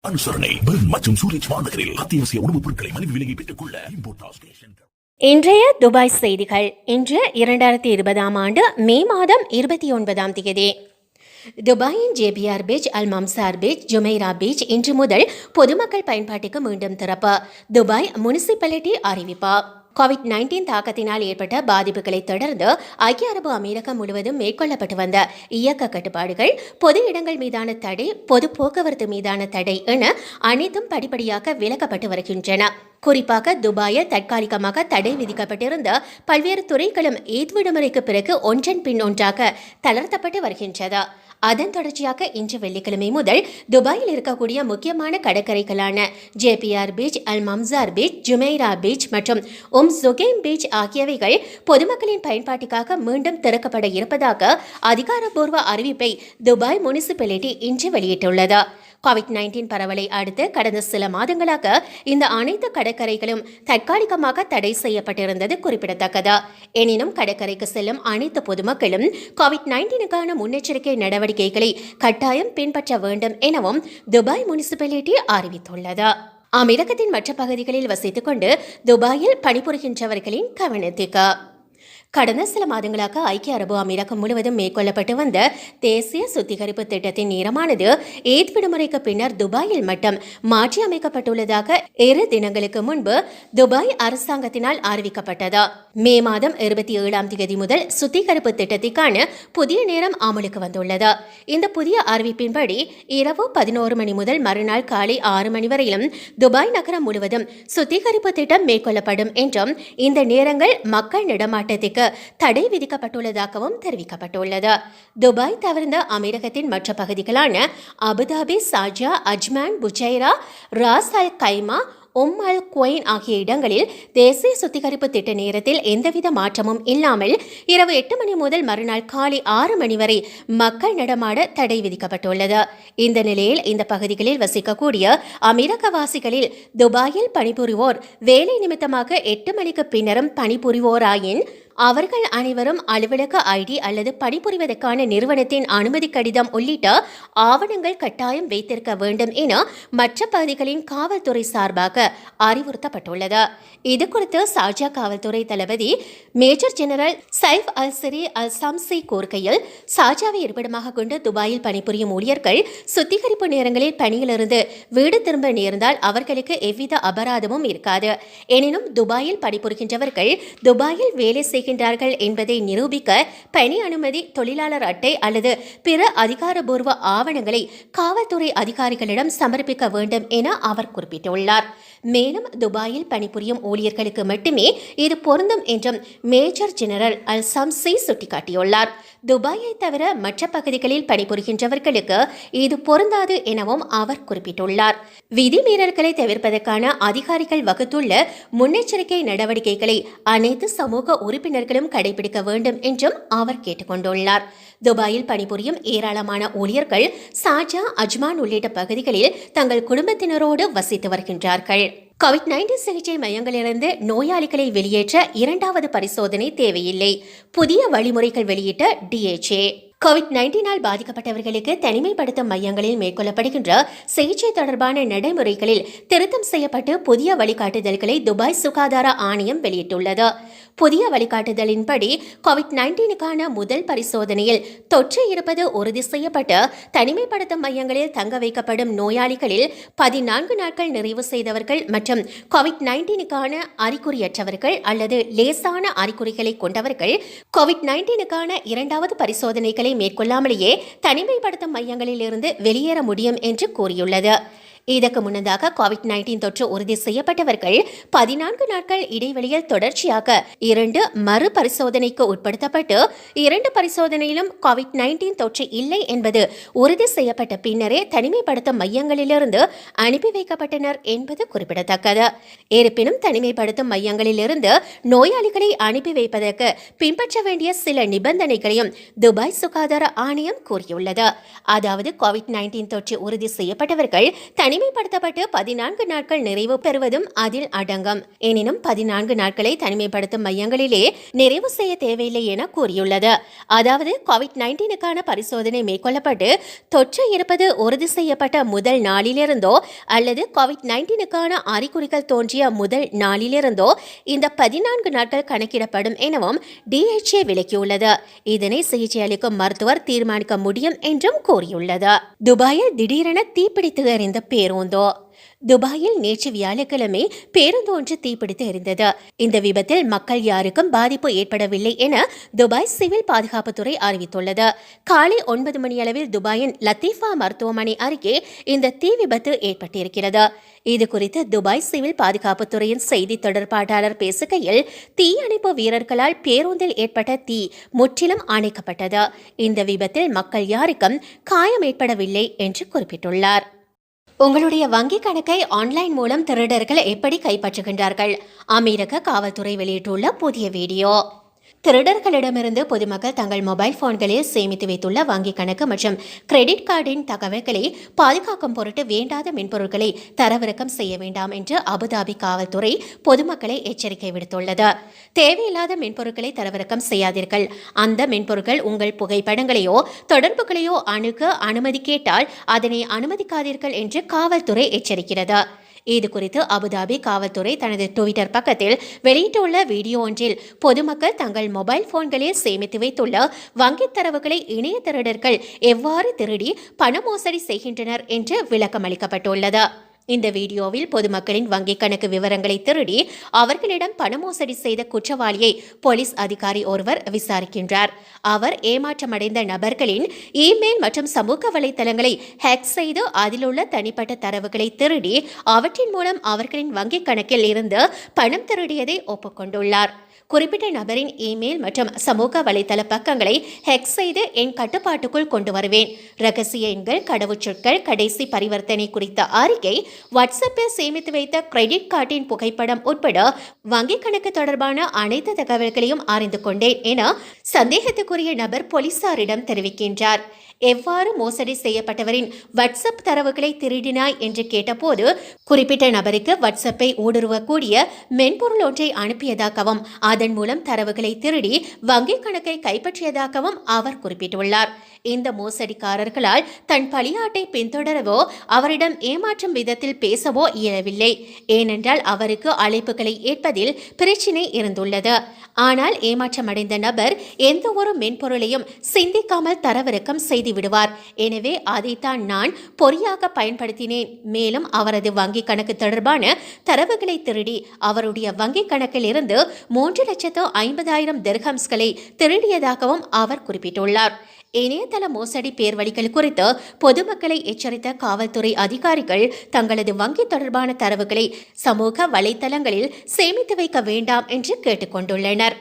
அனுசரணை பெர்ன் மற்றும் சூரிச் மாநகரில் அத்தியாவசிய உணவுப் பொருட்களை மலிவு விலையை பெற்றுக் கொள்ள இன்றைய துபாய் செய்திகள். இன்று 2020 ஆண்டு மே மாதம் 29ஆம் தேதி. துபாயின் ஜேபிஆர் பீச், அல் மம்சார் பீச், ஜுமைரா பீச் இன்று முதல் பொதுமக்கள் பயன்பாட்டுக்கு மீண்டும் திறப்பு. துபாய் முனிசிபாலிட்டி அறிவிப்பு. கோவிட்-19 தாக்கத்தினால் ஏற்பட்ட பாதிப்புகளை தொடர்ந்து ஐக்கிய அரபு அமீரகம் முழுவதும் மேற்கொள்ளப்பட்டு வந்த இயக்க கட்டுப்பாடுகள், பொது இடங்கள் மீதான தடை, பொது போக்குவரத்து மீதான தடை என அனைத்தும் படிப்படியாக விலக்கப்பட்டு வருகின்றன. குறிப்பாக துபாயில் தற்காலிகமாக தடை விதிக்கப்பட்டிருந்த பல்வேறு துறைகளும் ஈத் விடுமுறைக்கு பிறகு ஒன்றன் பின் ஒன்றாக தளர்த்தப்பட்டு வருகின்றது. அதன் தொடர்ச்சியாக இன்று வெள்ளிக்கிழமை முதல் துபாயில் இருக்கக்கூடிய முக்கியமான கடற்கரைகளான ஜேபிஆர் பீச், அல் மம்சார் பீச், ஜுமைரா பீச் மற்றும் ஜுகைம் பீச் ஆகியவைகள் பொதுமக்களின் பயன்பாட்டுக்காக மீண்டும் திறக்கப்பட இருப்பதாக அதிகாரப்பூர்வ அறிவிப்பை துபாய் முனிசிபாலிட்டி இன்று வெளியிட்டுள்ளது. கோவிட்-19 பரவலை அடுத்து கடந்த சில மாதங்களாக இந்த அனைத்து கடற்கரைகளும் தற்காலிகமாக தடை செய்யப்பட்டிருந்தது குறிப்பிடத்தக்கது. எனினும் கடற்கரைக்கு செல்லும் அனைத்து பொதுமக்களும் கோவிட்-19க்கான முன்னெச்சரிக்கை நடவடிக்கைகளை கட்டாயம் பின்பற்ற வேண்டும் எனவும் துபாய் முனிசிபாலிட்டி அறிவித்துள்ளது. அமீரகத்தின் மற்ற பகுதிகளில் வசித்துக் கொண்டு துபாயில் பணிபுரிகின்றவர்களின் கவனத்திற்கு. கடந்த சில மாதங்களாக ஐக்கிய அரபு அமீரகம் முழுவதும் மேற்கொள்ளப்பட்டு வந்த தேசிய சுத்திகரிப்பு திட்டத்தின் நேரமானது ஈத் விடுமுறைக்கு பின்னர் துபாயில் மட்டும் மாற்றி அமைக்கப்பட்டுள்ளதாக 2 தினங்களுக்கு முன்பு துபாய் அரசாங்கத்தினால் அறிவிக்கப்பட்டது. மே மாதம் 27ஆம் தேதி முதல் சுத்திகரிப்பு திட்டத்திற்கான புதிய நேரம் அமலுக்கு வந்துள்ளது. இந்த புதிய அறிவிப்பின்படி இரவு 11 மணி முதல் மறுநாள் காலை 6 மணி வரையிலும் துபாய் நகரம் முழுவதும் சுத்திகரிப்பு திட்டம் மேற்கொள்ளப்படும் என்றும் இந்த நேரங்கள் மக்கள் நடமாட்டத்திற்கு தடை விதிக்கப்பட்டுள்ளதாகவும் தெரிவிக்கப்பட்டுள்ளது. துபாய் தவிர்ந்த அமீரகத்தின் மற்ற பகுதிகளான அபுதாபி, சார்ஜா, அஜ்மான், புஜைரா, ராஸ் அல் கைமா, அல் குவைன் ஆகிய இடங்களில் தேசிய சுத்திகரிப்பு திட்ட நேரத்தில் எந்தவித மாற்றமும் இல்லாமல் இரவு 8 மணி முதல் மறுநாள் காலை 6 மணி வரை மக்கள் நடமாட தடை விதிக்கப்பட்டுள்ளது. இந்த நிலையில் இந்த பகுதிகளில் வசிக்கக்கூடிய அமீரகவாசிகளில் துபாயில் பணிபுரிவோர் வேலை நிமித்தமாக 8 மணிக்கு பின்னரும் பணிபுரிவோராயின் அவர்கள் அனைவரும் அலுவலக ஐடி அல்லது பணிபுரிவதற்கான நிறுவனத்தின் அனுமதி கடிதம் உள்ளிட்ட ஆவணங்கள் கட்டாயம் வைத்திருக்க வேண்டும் என மற்ற பகுதிகளின் காவல்துறை சார்பாக அறிவுறுத்தப்பட்டுள்ளது. இதுகுறித்து சார்ஜா காவல்துறை தளபதி மேஜர் ஜெனரல் சைஃப் அல் சிரி அல் சம்சி கூறுகையில், சார்ஜாவை இருப்பிடமாக கொண்டு துபாயில் பணிபுரியும் ஊழியர்கள் சுத்திகரிப்பு நேரங்களில் பணியிலிருந்து வீடு திரும்ப நேர்ந்தால் அவர்களுக்கு எவ்வித அபராதமும் இருக்காது. எனினும் துபாயில் பணிபுரிகின்றவர்கள் துபாயில் வேலை செய்கின்றார்கள் என்பதை நிரூபிக்க பணி அனுமதி, தொழிலாளர் அட்டை அல்லது பிற அதிகாரப்பூர்வ ஆவணங்களை காவல்துறை அதிகாரிகளிடம் சமர்ப்பிக்க வேண்டும் என அவர் குறிப்பிட்டுள்ளார். மேலும் துபாயில் பணிபுரியும் ஊழியர்களுக்கு மட்டுமே இது பொருந்தும் என்றும் மேஜர் ஜெனரல் அல் சம்சி சுட்டிக்காட்டியுள்ளார். துபாயை தவிர மற்ற பகுதிகளில் பணிபுரிகின்றவர்களுக்கு இது பொருந்தாது எனவும் அவர் குறிப்பிட்டுள்ளார். விதிமீறல்களை தவிர்ப்பதற்கான அதிகாரிகள் வகுத்துள்ள முன்னெச்சரிக்கை நடவடிக்கைகளை அனைத்து சமூக உறுப்பினர்களும் கடைபிடிக்க வேண்டும் என்றும் அவர் கேட்டுக்கொண்டுள்ளார். துபாயில் பணிபுரியும் ஏராளமான ஊழியர்கள் சார்ஜா, அஜ்மான் உள்ளிட்ட பகுதிகளில் தங்கள் குடும்பத்தினரோடு வசித்து வருகின்றார்கள். கோவிட்-19 சிகிச்சை மையங்களிலிருந்து நோயாளிகளை வெளியேற்ற 2வது பரிசோதனை தேவையில்லை. புதிய வழிமுறைகள் வெளியிட்ட DHA. கோவிட்-19 பாதிக்கப்பட்டவர்களுக்கு தனிமைப்படுத்தும் மையங்களில் மேற்கொள்ளப்படுகின்ற சிகிச்சை தொடர்பான நடைமுறைகளில் திருத்தம் செய்யப்பட்டு புதிய வழிகாட்டுதல்களை துபாய் சுகாதார ஆணையம் வெளியிட்டுள்ளது. புதிய வழிகாட்டுதலின்படி கோவிட்-19க்கான முதல் பரிசோதனையில் தொற்று இருப்பது உறுதி செய்யப்பட்டு தனிமைப்படுத்தும் மையங்களில் தங்க வைக்கப்படும் நோயாளிகளில் 14 நாட்கள் நிறைவு செய்தவர்கள் மற்றும் கோவிட்-19க்கான அறிகுறியற்றவர்கள் அல்லது லேசான அறிகுறிகளை கொண்டவர்கள் கோவிட்-19க்கான 2வது பரிசோதனைகளை மேற்கொள்ளாமலேயே தனிமைப்படுத்தும் மையங்களில் இருந்து வெளியேற முடியும் என்று கூறியுள்ளது. இதற்கு முன்னதாக கோவிட்-19 தொற்று உறுதி செய்யப்பட்டவர்கள் 14 நாட்கள் இடைவெளியில் தொடர்ச்சியாக 2 மறு பரிசோதனைக்கு உட்படுத்தப்பட்டு 2 பரிசோதனையிலும் கோவிட்-19 தொற்று இல்லை என்பது உறுதி செய்யப்பட்ட பின்னரே தனிமைப்படுத்தும் மையங்களிலிருந்து அனுப்பி வைக்கப்பட்டனர் என்பது குறிப்பிடத்தக்கது. இருப்பினும் தனிமைப்படுத்தும் மையங்களிலிருந்து நோயாளிகளை அனுப்பி வைப்பதற்கு பின்பற்ற வேண்டிய சில நிபந்தனைகளையும் துபாய் சுகாதார ஆணையம் கூறியுள்ளது. அதாவது கோவிட்-19 தொற்று உறுதி செய்யப்பட்டவர்கள் தனிமைப்படுத்தப்பட்டு 14 நாட்கள் நிறைவு பெறுவதும் அதில் அடங்கும். எனினும் 14 நாட்களை தனிமைப்படுத்தும் மையங்களிலே நிறைவு செய்ய தேவையில்லை என கூறியுள்ளது. அதாவது கோவிட்-19க்கான பரிசோதனை மேற்கொள்ளப்பட்டு தொற்று இருப்பது உறுதி செய்யப்பட்ட முதல் நாளிலிருந்தோ அல்லது கோவிட்-19க்கான அறிகுறிகள் தோன்றிய முதல் நாளிலிருந்தோ இந்த 14 நாட்கள் கணக்கிடப்படும் எனவும் DHA விளக்கியுள்ளது. இதனை சிகிச்சை அளிக்கும் மருத்துவர் தீர்மானிக்க முடியும் என்றும் கூறியுள்ளது. துபாயில் திடீரென தீப்பிடித்து எறிந்த பேருந்து. துபாயில் நேற்று வியாழக்கிழமை பேருந்து ஒன்று தீப்பிடித்து எரிந்தது. இந்த விபத்தில் மக்கள் யாருக்கும் பாதிப்பு ஏற்படவில்லை என துபாய் சிவில் பாதுகாப்புத்துறை அறிவித்துள்ளது. காலை 9 மணி அளவில் துபாயின் லத்தீஃபா மருத்துவமனை அருகே இந்த தீ விபத்து ஏற்பட்டிருக்கிறது. இதுகுறித்து துபாய் சிவில் பாதுகாப்புத்துறையின் செய்தி தொடர்பாளர் பேசுகையில், தீயணைப்பு வீரர்களால் பேருந்தில் ஏற்பட்ட தீ முற்றிலும் அணைக்கப்பட்டது. இந்த விபத்தில் மக்கள் யாருக்கும் காயம் ஏற்படவில்லை என்று குறிப்பிட்டுள்ளார். உங்களுடைய வங்கி கணக்கை ஆன்லைன் மூலம் திருடர்கள் எப்படி கைப்பற்றுகின்றார்கள்? அமெரிக்க காவல்துறை வெளியிட்டுள்ள புதிய வீடியோ. திருடர்களிடமிருந்து பொதுமக்கள் தங்கள் மொபைல் போன்களில் சேமித்து வைத்துள்ள வங்கி கணக்கு மற்றும் கிரெடிட் கார்டின் தகவல்களை பாதுகாக்கும் பொருட்டு வேண்டாத மென்பொருட்களை தரவிறக்கம் செய்ய வேண்டாம் என்று அபுதாபி காவல்துறை பொதுமக்களை எச்சரிக்கை விடுத்துள்ளது. தேவையில்லாத மென்பொருட்களை தரவிறக்கம் செய்யாதீர்கள். அந்த மென்பொருட்கள் உங்கள் புகைப்படங்களையோ தொடர்புகளையோ அணுக அனுமதி கேட்டால் அதனை அனுமதிக்காதீர்கள் என்று காவல்துறை எச்சரிக்கிறது. இதுகுறித்து அபுதாபி காவல்துறை தனது ட்விட்டர் பக்கத்தில் வெளியிட்டுள்ள வீடியோ ஒன்றில் பொதுமக்கள் தங்கள் மொபைல் போன்களில் சேமித்து வைத்துள்ள வங்கித் தரவுகளை இணைய திருடர்கள் எவ்வாறு திருடி பண மோசடி செய்கின்றனர் என்று விளக்கம் அளிக்கப்பட்டுள்ளது. இந்த வீடியோவில் பொதுமக்களின் வங்கிக் கணக்கு விவரங்களை திருடி அவர்களிடம் பண மோசடி செய்த குற்றவாளியை போலீஸ் அதிகாரி ஒருவர் விசாரிக்கின்றார். அவர் ஏமாற்றமடைந்த நபர்களின் இமெயில் மற்றும் சமூக வலைதளங்களை ஹேக் செய்து அதிலுள்ள தனிப்பட்ட தரவுகளை திருடி அவற்றின் மூலம் அவர்களின் வங்கிக் கணக்கில் இருந்து பணம் திருடியதை ஒப்புக்கொண்டுள்ளார். குறிப்பிட்ட நபரின் இமெயில் மற்றும் சமூக வலைதள பக்கங்களை ஹேக் செய்து என் கட்டுப்பாட்டுக்குள் கொண்டு வருவேன். ரகசிய எண்கள், கடவுச்சொற்கள், கடைசி பரிவர்த்தனை குறித்த அறிக்கை, வாட்ஸ்அப்பில் சேமித்து வைத்த கிரெடிட் கார்டின் புகைப்படம் உட்பட வங்கிக் கணக்கு தொடர்பான அனைத்து தகவல்களையும் அறிந்து கொண்டேன் என சந்தேகத்துக்குரிய நபர் போலீசாரிடம் தெரிவிக்கின்றார். எவ்வாறு மோசடி செய்யப்பட்டவரின் வாட்ஸ்அப் தரவுகளை திருடினாய் என்று கேட்டபோது குறிப்பிட்ட நபருக்கு வாட்ஸ்அப்பை ஊடுருவக்கூடிய மென்பொருள் ஒன்றை அனுப்பியதாகவும் அதன் மூலம் தரவுகளை திருடி வங்கிக் கணக்கை கைப்பற்றியதாகவும் அவர் குறிப்பிட்டுள்ளார். இந்த மோசடிக்காரர்களால் தன் பலியாட்டை பின்தொடரவோ அவரிடம் ஏமாற்றும் விதத்தில் பேசவோ இயலவில்லை. ஏனென்றால் அவருக்கு அழைப்புகளை ஏற்பதில் பிரச்சினை இருந்துள்ளது. ஆனால் ஏமாற்றமடைந்த நபர் எந்த ஒரு மென்பொருளையும் சிந்திக்காமல் தரவிறக்கம் செய்து விடுவார். எனவே அதைத்தான் நான் பொறியாக பயன்படுத்தினேன். மேலும் அவரது வங்கிக் கணக்கு தொடர்பான தரவுகளை திருடி அவருடைய வங்கிக் கணக்கில் இருந்து 3,50,000 திர்ஹம்ஸ்களை திருடியதாகவும் அவர் குறிப்பிட்டுள்ளார். இணையதள மோசடி பேர்வழிகள் குறித்து பொதுமக்களை எச்சரித்த காவல்துறை அதிகாரிகள் தங்களது வங்கி தொடர்பான தரவுகளை சமூக வலைதளங்களில் சேமித்து வைக்க வேண்டாம் என்று கேட்டுக்கொண்டுள்ளனர்.